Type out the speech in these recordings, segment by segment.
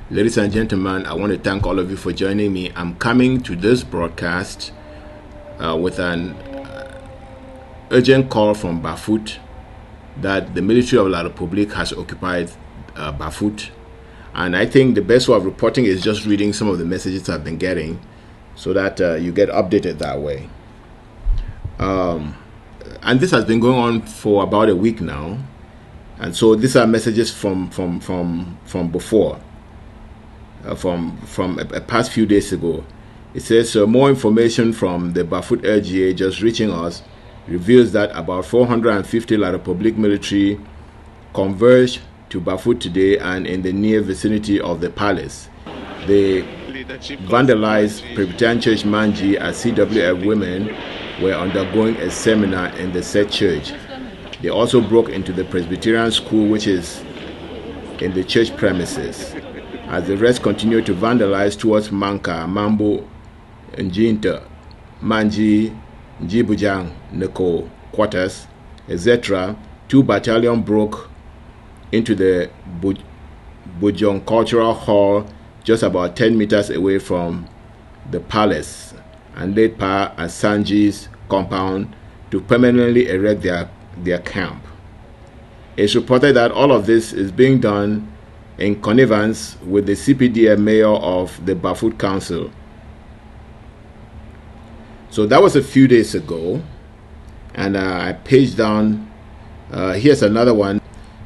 Ladies and gentlemen, I want to thank all of you for joining me. I'm coming to this broadcast with an urgent call from Bafut that the military of La Republique has occupied Bafut. And I think the best way of reporting is just reading some of the messages I've been getting so that you get updated that way. And this has been going on for about a week now. And so these are messages from before. From a past few days ago. It says more information from the Bafut LGA just reaching us reveals that about 450 La Republique military converged to Bafut today and in the near vicinity of the palace. They vandalized Presbyterian Church Manji as CWF women were undergoing a seminar in the said church. They also broke into the Presbyterian school, which is in the church premises. As the rest continued to vandalize towards Manka, Mambo, Njinta, Manji, Njibujang, Neko quarters, etc., 2 battalions broke into the Bujong Cultural Hall just about 10 meters away from the palace and laid power at Sanji's compound to permanently erect their camp. It's reported that all of this is being done in connivance with the CPDM mayor of the Bafut Council. So that was a few days ago, and I paged down. Here's another one.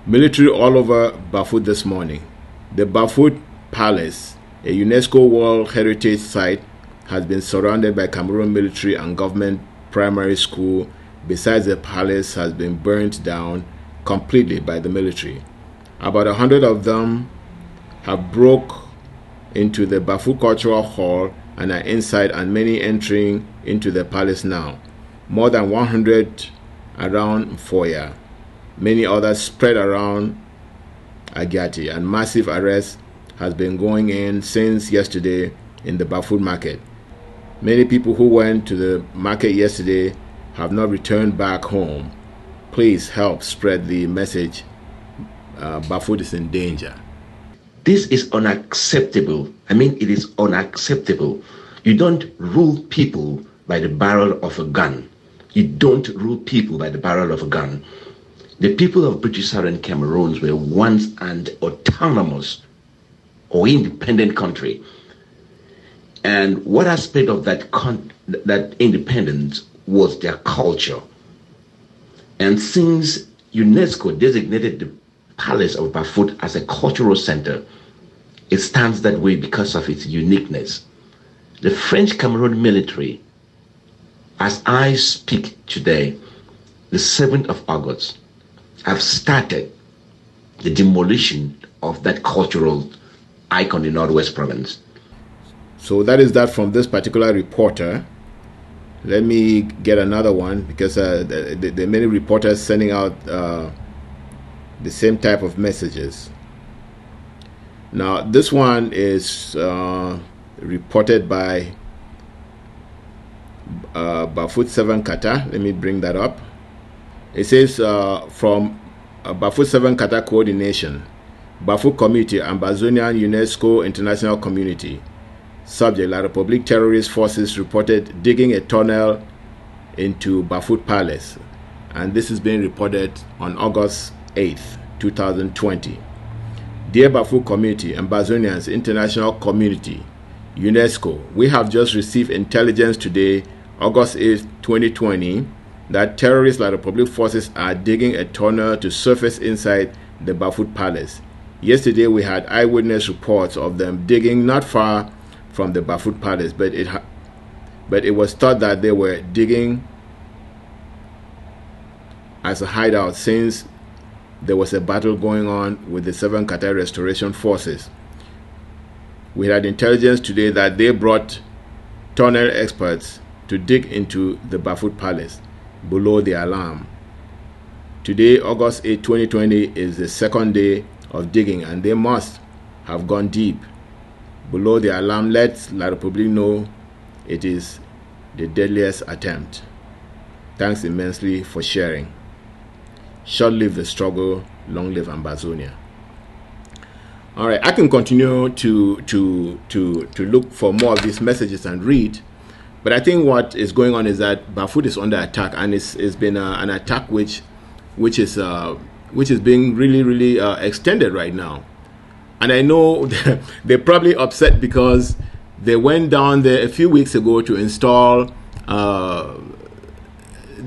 Military all over Bafut this morning. The Bafut Palace, a UNESCO World Heritage Site, has been surrounded by Cameroon military and government primary school. Besides, the palace has been burnt down completely by the military. About 100 of them have broke into the Bafut Cultural Hall and are inside, and many entering into the palace now. More than 100 around Foya. Many others spread around Agati, and massive arrest has been going in since yesterday in the Bafut market. Many people who went to the market yesterday have not returned back home. Please help spread the message. Bafut is in danger. This is unacceptable. It is unacceptable. You don't rule people by the barrel of a gun. You don't rule people by the barrel of a gun. The people of British Southern Cameroon were once an autonomous or independent country. And what aspect of that independence was their culture. And since UNESCO designated the Palace of Bafut as a cultural center, it stands that way because of its uniqueness. The French Cameroon military, as I speak today, the 7th of August, have started the demolition of that cultural icon in Northwest Province. So that is that from this particular reporter. Let me get another one because there are many reporters sending out the same type of messages. Now this one is reported by Bafut 7 Kata. Let me bring that up. It says from Bafut 7 Kata coordination, Bafut community, Ambazonian UNESCO international community. Subject: La Republique terrorist forces reported digging a tunnel into Bafut Palace, and this is being reported on August 8th, 2020. Dear Bafut community, Ambazonians international community, UNESCO, we have just received intelligence today, August 8th, 2020, that terrorist La Republique forces are digging a tunnel to surface inside the Bafut Palace. Yesterday we had eyewitness reports of them digging not far from the Bafut Palace, but it was thought that they were digging as a hideout since there was a battle going on with the 7 Qatar restoration forces. We had intelligence today that they brought tunnel experts to dig into the Bafut Palace below the alarm. Today, August 8, 2020, is the second day of digging, and they must have gone deep below the alarm. Let La Republique know it is the deadliest attempt. Thanks immensely for sharing. Short live the struggle, long live Ambazonia. All right, I can continue to look for more of these messages and read, but I think what is going on is that Bafut is under attack, and it's been an attack which is being really extended right now. And I know they're probably upset because they went down there a few weeks ago to install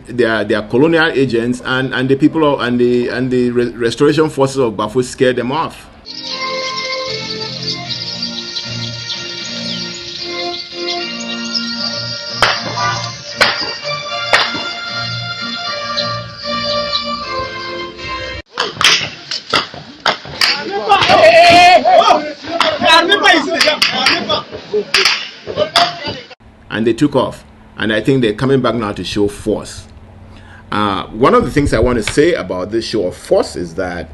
their colonial agents, and the people and the restoration forces of Bafut scared them off. And they took off, and I think they're coming back now to show force. One of the things I want to say about this show of force is that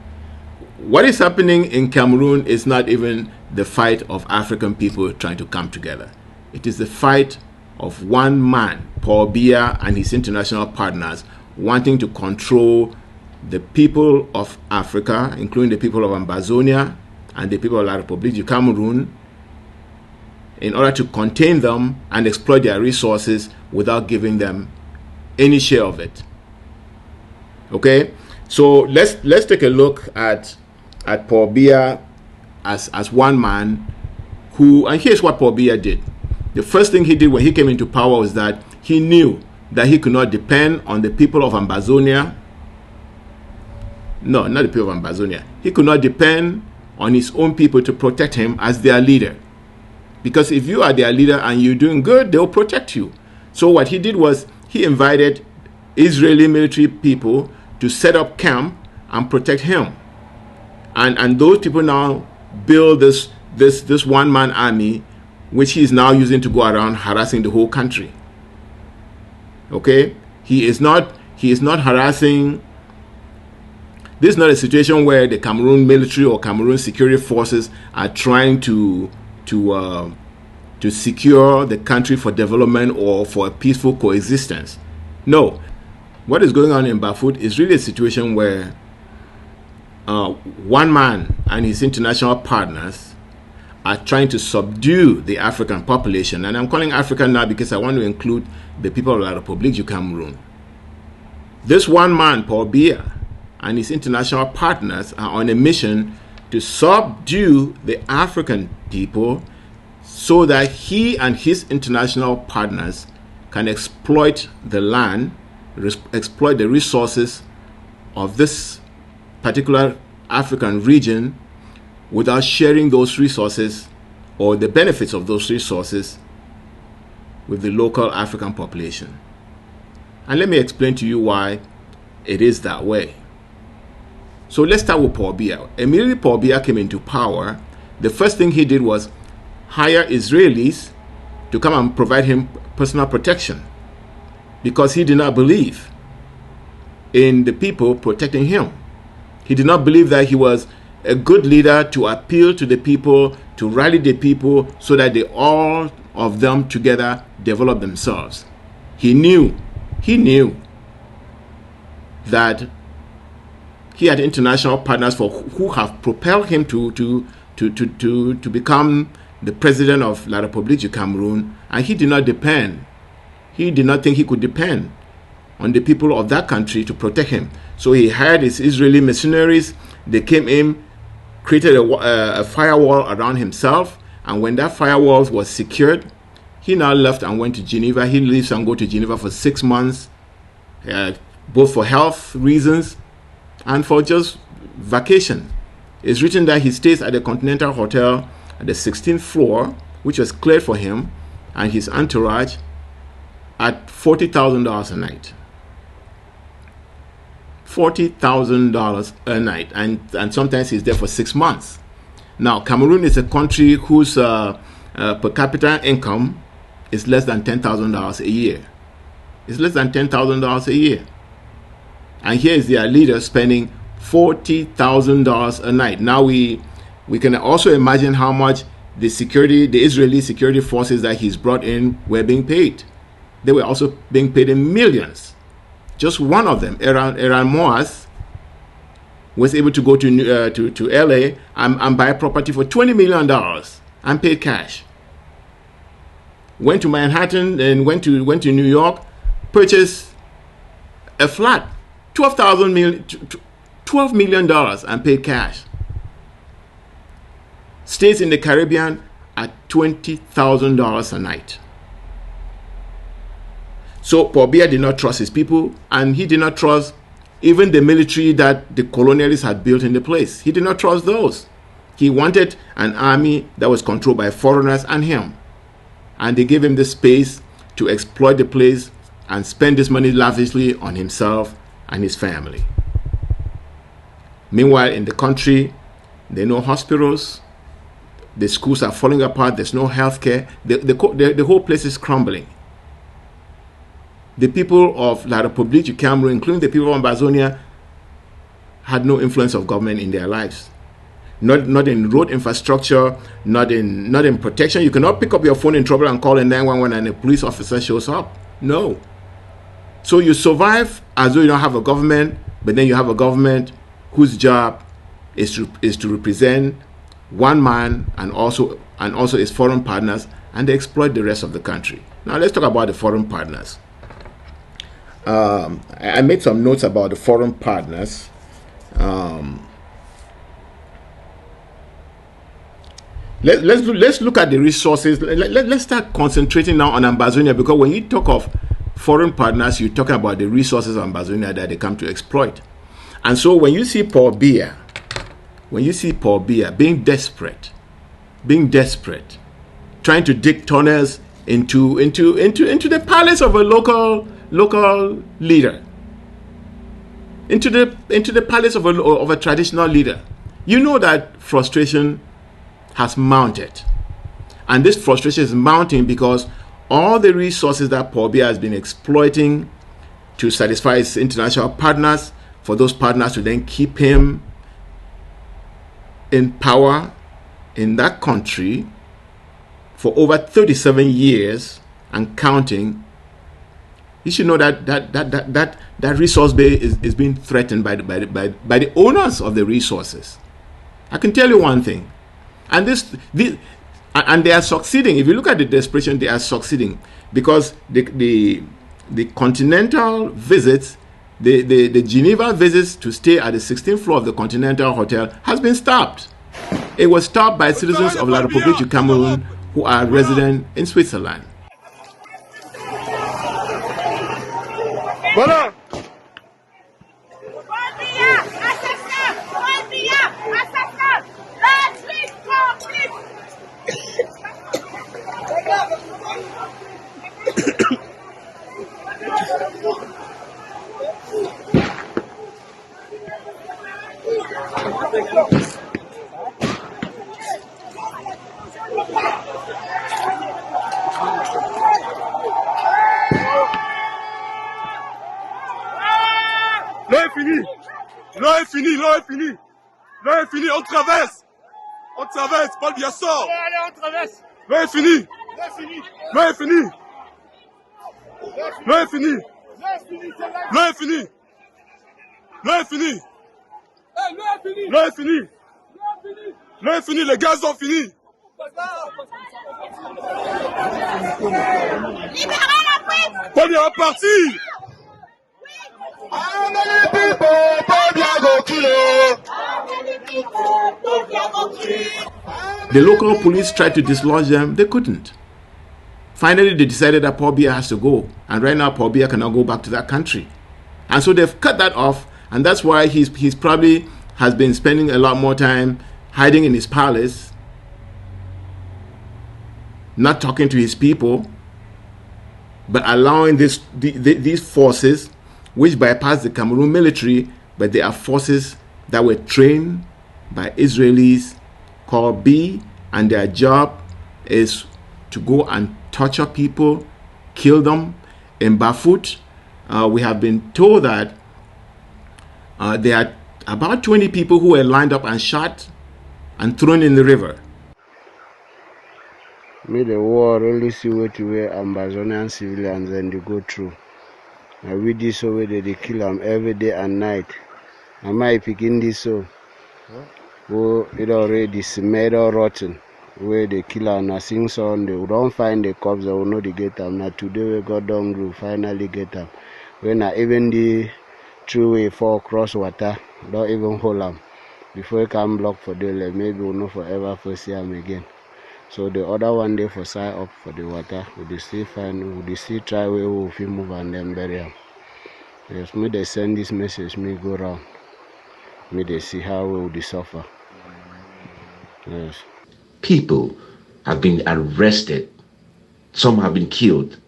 what is happening in Cameroon is not even the fight of African people trying to come together. It is the fight of one man, Paul Biya, and his international partners wanting to control the people of Africa, including the people of Ambazonian and the people of La République du Cameroon, in order to contain them and exploit their resources without giving them any share of it. Okay, so let's take a look at Paul Biya as one man who, and here's what Paul Biya did. The first thing he did when he came into power was that he knew that he could not depend on the people of Ambazonia. No, not the people of Ambazonia. He could not depend on his own people to protect him as their leader. Because if you are their leader and you're doing good, they'll protect you. So what he did was he invited Israeli military people to set up camp and protect him. And those people now build this one-man army, which he is now using to go around harassing the whole country. Okay? He is not harassing. This is not a situation where the Cameroon military or Cameroon security forces are trying to secure the country for development or for a peaceful coexistence. No. What is going on in Bafut is really a situation where one man and his international partners are trying to subdue the African population. And I'm calling African now because I want to include the people of La République du Cameroon. This one man, Paul Biya, and his international partners are on a mission to subdue the African people so that he and his international partners can exploit the land, exploit the resources of this particular African region without sharing those resources or the benefits of those resources with the local African population. And let me explain to you why it is that way. So let's start with Paul Biya. Immediately Paul Biya came into power, the first thing he did was hire Israelis to come and provide him personal protection because he did not believe in the people protecting him. He did not believe that he was a good leader to appeal to the people, to rally the people so that they all of them together develop themselves. He knew that he had international partners who have propelled him to become the president of La République du Cameroon, and he did not think he could depend on the people of that country to protect him. So he hired his Israeli mercenaries. They came in, created a firewall around himself, and when that firewall was secured, he now left and went to Geneva. He leaves and go to Geneva for 6 months, both for health reasons and for just vacation. It's written that he stays at the Continental Hotel at the 16th floor, which was cleared for him and his entourage, at $40,000 a night. $40,000 a night, and sometimes he's there for 6 months. Now, Cameroon is a country whose per capita income is less than $10,000 a year. It's less than $10,000 a year. And here is their leader spending $40,000 a night. Now we can also imagine how much the Israeli security forces that he's brought in were being paid. They were also being paid in millions. Just one of them, Eran Moaz, was able to go to LA and buy property for $20 million and paid cash. Went to Manhattan and went to New York, purchased a flat, $12 million and paid cash. Stays in the Caribbean at $20,000 a night. So Paul Biya did not trust his people, and he did not trust even the military that the colonialists had built in the place. He did not trust those. He wanted an army that was controlled by foreigners and him. And they gave him the space to exploit the place and spend this money lavishly on himself and his family. Meanwhile, in the country, there are no hospitals. The schools are falling apart. There's no health care. The whole place is crumbling. The people of La République du Cameroon, including the people of Ambazonian, had no influence of government in their lives. Not in road infrastructure, not in protection. You cannot pick up your phone in trouble and call a 911 and a police officer shows up. No. So you survive as though you don't have a government, but then you have a government whose job is to represent one man and also his foreign partners, and they exploit the rest of the country. Now let's talk about the foreign partners. I made some notes about the foreign partners. Let's look at the resources. Let's start concentrating now on Ambazonia, because when you talk of foreign partners, you're talking about the resources of Ambazonia that they come to exploit. And so when you see Paul Biya being desperate, trying to dig tunnels into the palace of a local leader, into the palace of a traditional leader, you know that frustration has mounted. And this frustration is mounting because all the resources that Paul Biya has been exploiting to satisfy his international partners, for those partners to then keep him in power in that country for over 37 years and counting, you should know that resource base is being threatened by the owners of the resources. I can tell you one thing. And and they are succeeding. If you look at the desperation, they are succeeding, because the continental visits, the Geneva visits to stay at the 16th floor of the Continental Hotel has been stopped. It was stopped by citizens of La République du Cameroon who are resident in Switzerland. Voilà. L'heure est finie. L'heure est finie. L'heure est finie. L'heure est finie. On traverse. On traverse. Paul Biya sort. Allez, on traverse. L'heure est finie. L'heure est finie. L'heure est finie. L'heure est finie. L'heure est finie. L'heure est finie. L'heure est finie. Les gaz ont fini. Paul Biya est parti. The local police tried to dislodge them. They couldn't. Finally, they decided that Paul Biya has to go. And right now, Paul Biya cannot go back to that country. And so they've cut that off. And that's why he's probably has been spending a lot more time hiding in his palace, not talking to his people, but allowing these forces, which bypass the Cameroon military, but they are forces that were trained by Israelis called B, and their job is to go and torture people, kill them. In Bafut, we have been told that there are about 20 people who were lined up and shot and thrown in the river. May the war only see what where Ambazonian civilians and they go through. And we this way they kill them every day and night. Am I picking this so? Oh, it already smelled or rotten. Where the killer and sing song, they don't find the cops, they will know they get them. Now today we got down group, finally get them. When I even the throughway for cross water, don't even hold them. Before you can block for the leg, maybe we'll not forever for see them again. So the other one day for side up for the water, we still find, we still try where we will move and then bury them. Yes, me they send this message, me go round. Me they see how we will suffer. Yes. People have been arrested, some have been killed,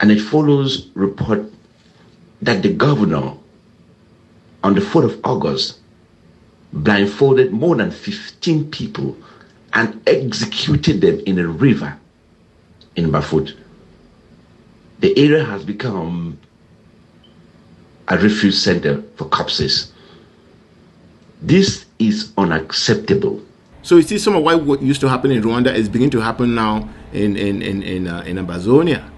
and it follows report that the governor on the 4th of August blindfolded more than 15 people and executed them in a river in Bafut. The area has become a refuge center for corpses. This is unacceptable. So you see, some of what used to happen in Rwanda is beginning to happen now in Ambazonia.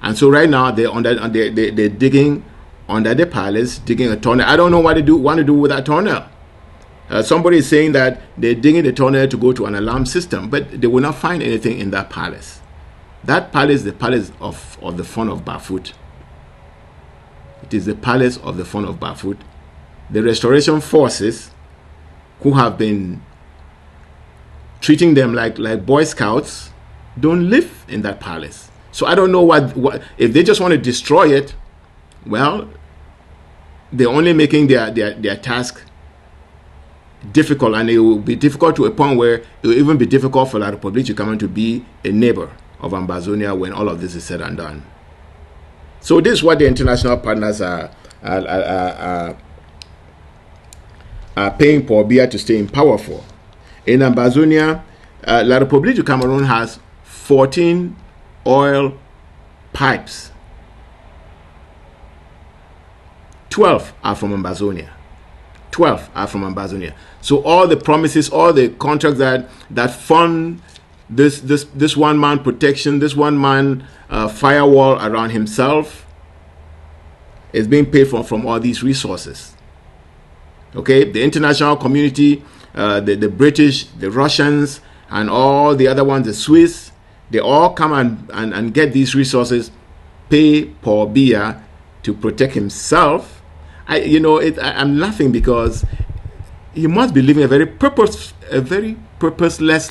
And so right now they're digging under the palace, digging a tunnel. I don't know what they want to do with that tunnel. Somebody is saying that they're digging the tunnel to go to an alarm system, but they will not find anything in that palace. That palace is the palace of the Fon of Bafut. It is the palace of the Fon of Bafut. The restoration forces, who have been treating them like Boy Scouts, don't live in that palace. So I don't know what if they just want to destroy it. Well, they're only making their task difficult, and it will be difficult to a point where it will even be difficult for La République du Cameroun to be a neighbor of Ambazonia when all of this is said and done. So this is what the international partners are paying for Biya to stay in power for. In Ambazonia, La République du Cameroun has 14 oil pipes. 12 are from Ambazonia. 12 are from Ambazonia. So all the promises, all the contracts that fund this one man protection, this one man firewall around himself, is being paid for from all these resources. Okay, the international community, the British, the Russians, and all the other ones, the Swiss, they all come and get these resources, pay Paul Biya to protect himself. I'm laughing because he must be living a very purposeless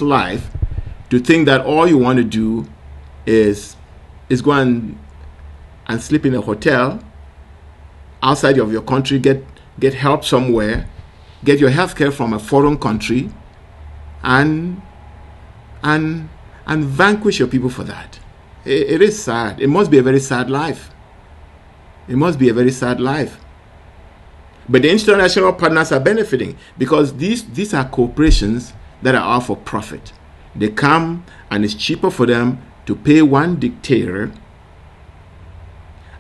life to think that all you want to do is go and sleep in a hotel outside of your country, get help somewhere, get your health care from a foreign country, and vanquish your people for that. It is sad. It must be a very sad life. It must be a very sad life. But the international partners are benefiting because these are corporations that are out for profit. They come and it's cheaper for them to pay one dictator,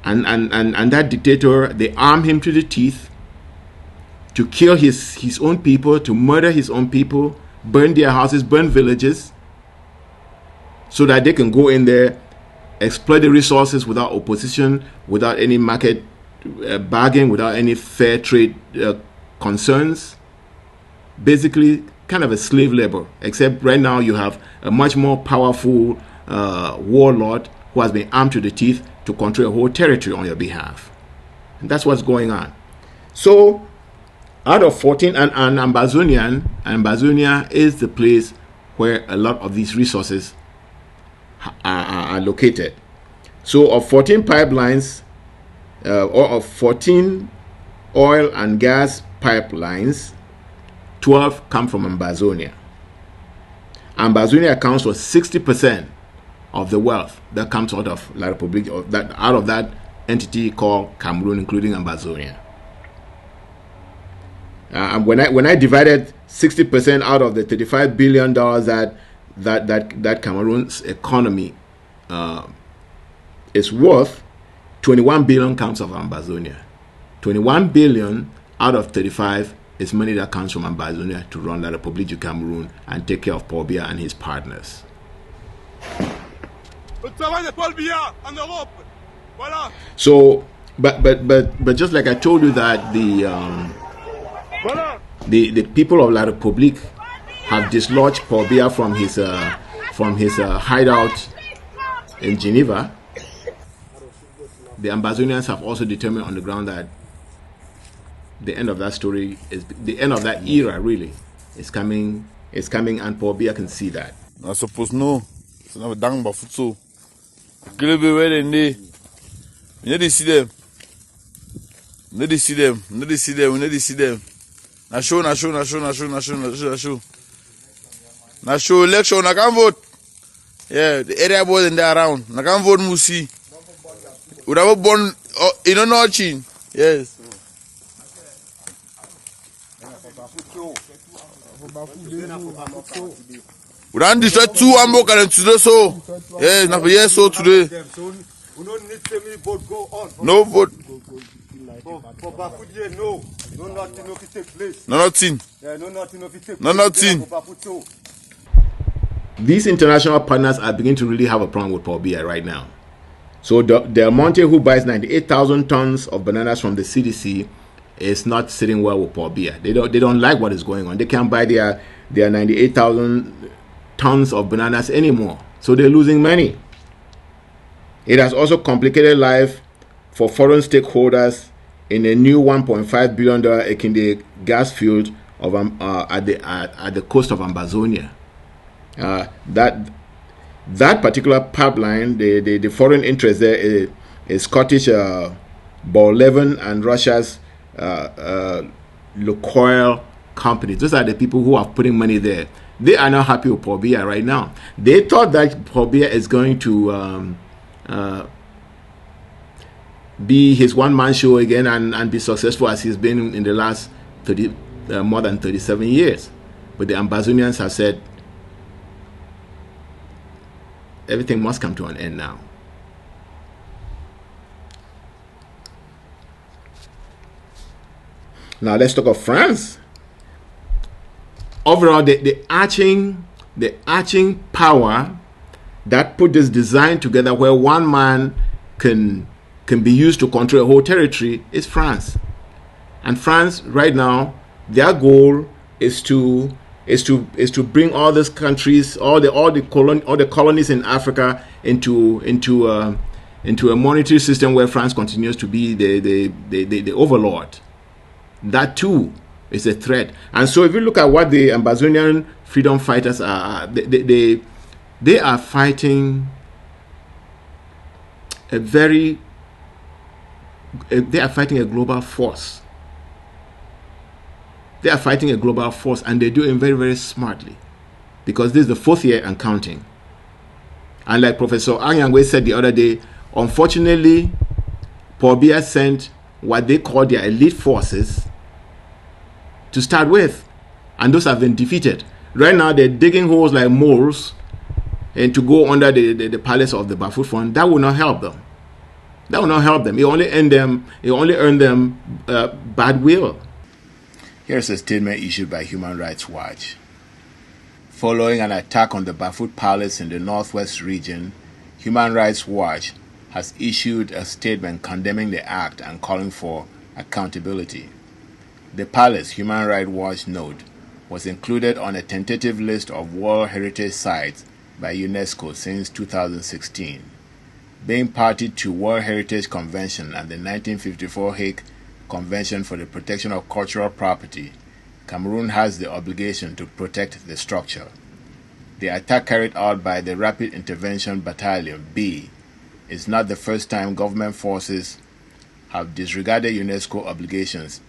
and that dictator, they arm him to the teeth to kill his own people, to murder his own people, burn their houses, burn villages, so that they can go in there, exploit the resources without opposition, without any market bargain, without any fair trade concerns. Basically, kind of a slave labor, except right now you have a much more powerful warlord who has been armed to the teeth to control a whole territory on your behalf. And that's what's going on. So, out of 14, and Ambazonia is the place where a lot of these resources are located. So, of 14 pipelines, or of 14 oil and gas pipelines, 12 come from Ambazonia. Ambazonia accounts for 60% of the wealth that comes out of La République, out of that entity called Cameroon, including Ambazonia. And when I divided 60% out of the $35 billion that Cameroon's economy is worth, 21 billion comes from Ambazonia. 21 billion out of 35 is money that comes from Ambazonia to run La République du Cameroon and take care of Paul Biya and his partners. So But just like I told you that the people of La République have dislodged Paul Biya from his hideout in Geneva. The Ambazonians have also determined on the ground that the end of that story is the end of that era. Really, is coming, and Paul Biya can see that. I suppose no. It's not a dang Bafut so. Kill be where they we need to see them. We need to see them. We need to see them. We need to see them. Na show. Na show election. I can't vote. Yeah, the area boys in there around. I can't vote Musi. We have born nothing. Yes. We don't destroy 2 Hamburg and today so. Yes, not yes so today. We don't need to vote go on. No vote. For Bafut here, no. No nothing of it take place. No nothing. Yeah, no nothing of it take place. No nothing. These international partners are beginning to really have a problem with Paul Biya right now. So Del Monte, who buys 98,000 tons of bananas from the CDC, is not sitting well with Paul Biya. They don't like what is going on. They can't buy their 98,000 tons of bananas anymore. So they're losing money. It has also complicated life for foreign stakeholders in a new $1.5 billion Ekinde gas field of at the coast of Ambazonia. That particular pipeline, the foreign interest there is Scottish Borlevin and Russia's Lukoil companies. Those are the people who are putting money there. They are not happy with Paul Biya right now. They thought that Paul Biya is going to be his one-man show again and be successful as he's been in the last more than 37 years. But the Ambazonians have said everything must come to an end now. Now let's talk of France. Overall, the arching power that put this design together, where one man can be used to control a whole territory, is France. And France right now, their goal is to bring all these countries, all the colonies in Africa into a monetary system where France continues to be the overlord. That too is a threat. And so if you look at what the Ambazonian freedom fighters are, they are fighting a global force. They are fighting a global force, and they're doing very, very smartly, because this is the 4th year and counting. And like Professor Anyangwe said the other day, unfortunately, Paul Biya sent what they call their elite forces to start with, and those have been defeated. Right now, they're digging holes like moles and to go under the palace of the Bafut Fon. That will not help them. That will not help them. It only earn them bad will. Here's a statement issued by Human Rights Watch. Following an attack on the Bafut Palace in the Northwest region, Human Rights Watch has issued a statement condemning the act and calling for accountability. The palace, Human Rights Watch note, was included on a tentative list of World Heritage Sites by UNESCO since 2016. Being party to World Heritage Convention and the 1954 Hague Convention for the Protection of Cultural Property, Cameroon has the obligation to protect the structure. The attack carried out by the Rapid Intervention Battalion, B, is not the first time government forces have disregarded UNESCO obligations.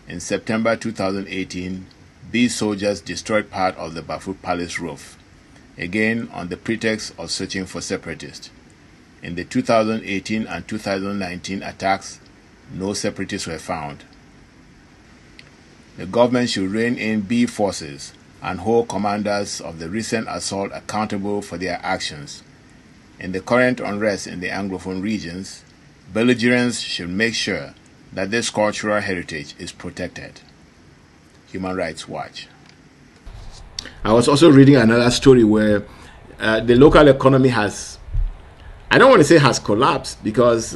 In September 2018, B soldiers destroyed part of the Bafut Palace roof, again on the pretext of searching for separatists. In the 2018 and 2019 attacks, no separatists were found. The government should rein in B forces and hold commanders of the recent assault accountable for their actions. In the current unrest in the Anglophone regions, belligerents should make sure that this cultural heritage is protected. Human Rights Watch. I was also reading another story where the local economy has, I don't want to say has collapsed, because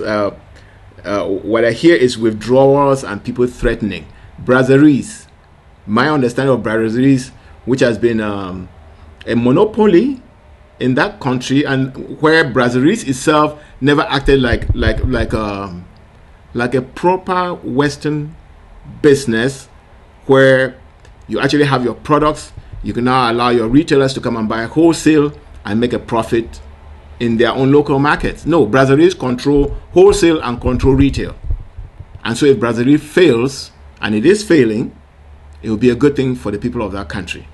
what I hear is withdrawals and people threatening. Brasseries. My understanding of brasseries, which has been a monopoly in that country, and where brasseries itself never acted like a proper Western business, where you actually have your products. You can now allow your retailers to come and buy wholesale and make a profit in their own local markets. No, brasseries control wholesale and control retail. And so if brasserie fails, and it is failing, it will be a good thing for the people of that country.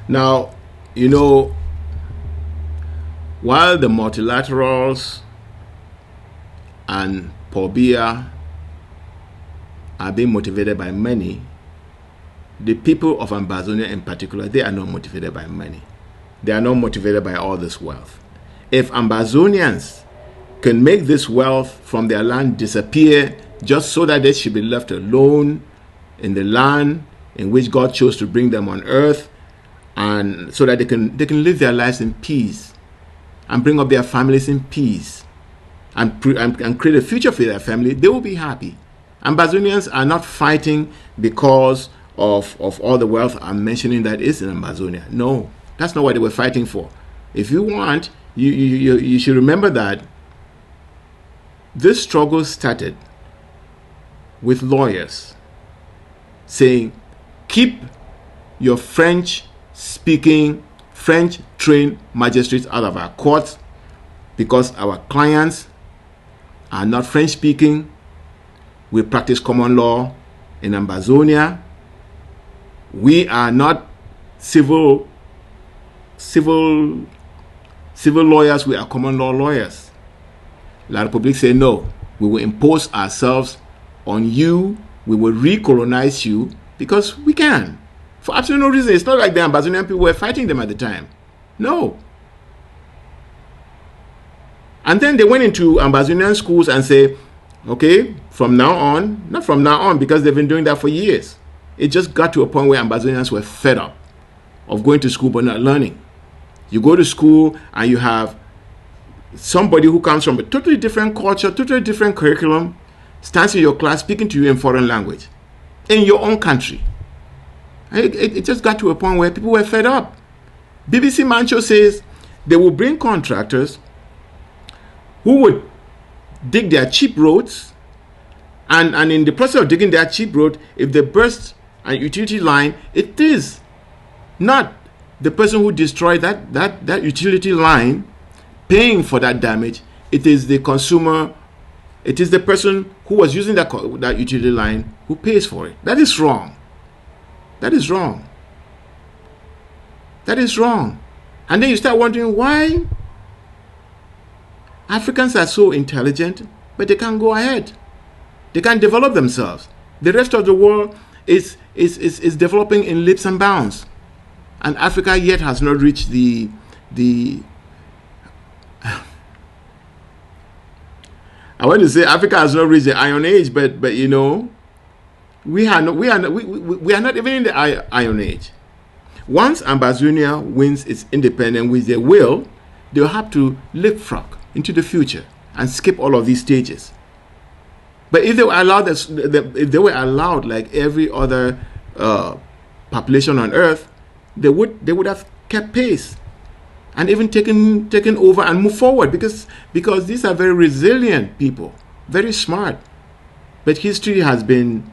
Now, you know, while the multilaterals and Biya are being motivated by money, the people of Ambazonia in particular, they are not motivated by money. They are not motivated by all this wealth. If Ambazonians can make this wealth from their land disappear just so that they should be left alone in the land in which God chose to bring them on earth, and so that they can live their lives in peace and bring up their families in peace and create a future for their family, they will be happy. Ambazonians are not fighting because of all the wealth I'm mentioning that is in Amazonia. No, that's not what they were fighting for. If you want, you should remember that this struggle started with lawyers saying, keep your French-speaking, French-trained magistrates out of our courts, because our clients are not French-speaking. We practice common law in Ambazonia. We are not civil lawyers. We are common law lawyers. La République say no. We will impose ourselves on you. We will recolonize you because we can. For absolutely no reason. It's not like the Ambazonian people were fighting them at the time. No. And then they went into Ambazonian schools and say, okay, from now on, not from now on, because they've been doing that for years. It just got to a point where Ambazonians were fed up of going to school but not learning. You go to school and you have somebody who comes from a totally different culture, totally different curriculum, stands in your class speaking to you in foreign language in your own country. It just got to a point where people were fed up. BBC Mancho says they will bring contractors who would dig their cheap roads, and in the process of digging their cheap road, if they burst a utility line, it is not the person who destroyed that utility line paying for that damage. It is the consumer, it is the person who was using that utility line who pays for it. That is wrong. That is wrong. That is wrong. And then you start wondering why Africans are so intelligent, but they can't go ahead. They can't develop themselves. The rest of the world is developing in leaps and bounds. And Africa yet has not reached the I want to say Africa has not reached the Iron Age, but you know, we are not even in the Iron Age. Once Ambazonia wins its independence, which they will, they'll have to leapfrog into the future and skip all of these stages. But if they were allowed, if they were allowed like every other population on Earth, they would have kept pace and even taken over and moved forward, because these are very resilient people, very smart. But history has been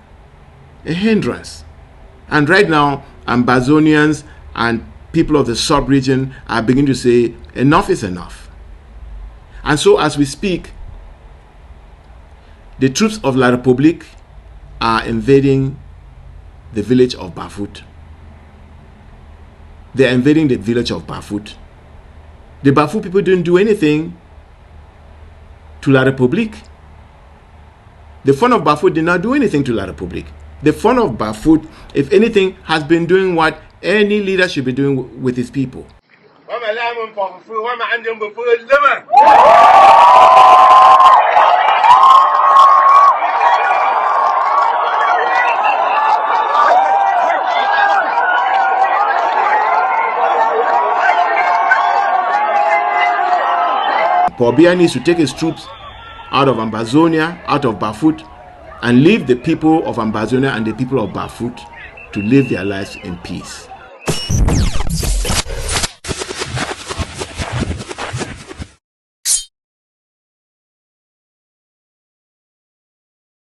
a hindrance, and right now Ambazonians and people of the sub-region are beginning to say enough is enough. And so as we speak, the troops of La République are invading the village of Bafut. They are invading the village of Bafut. The Bafut people didn't do anything to La République. The Fon of Bafut did not do anything to La République. The Fon of Bafut, if anything, has been doing what any leader should be doing with his people. Paul Biya needs to take his troops out of Ambazonia, out of Bafut, and leave the people of Ambazonia and the people of Bafut to live their lives in peace.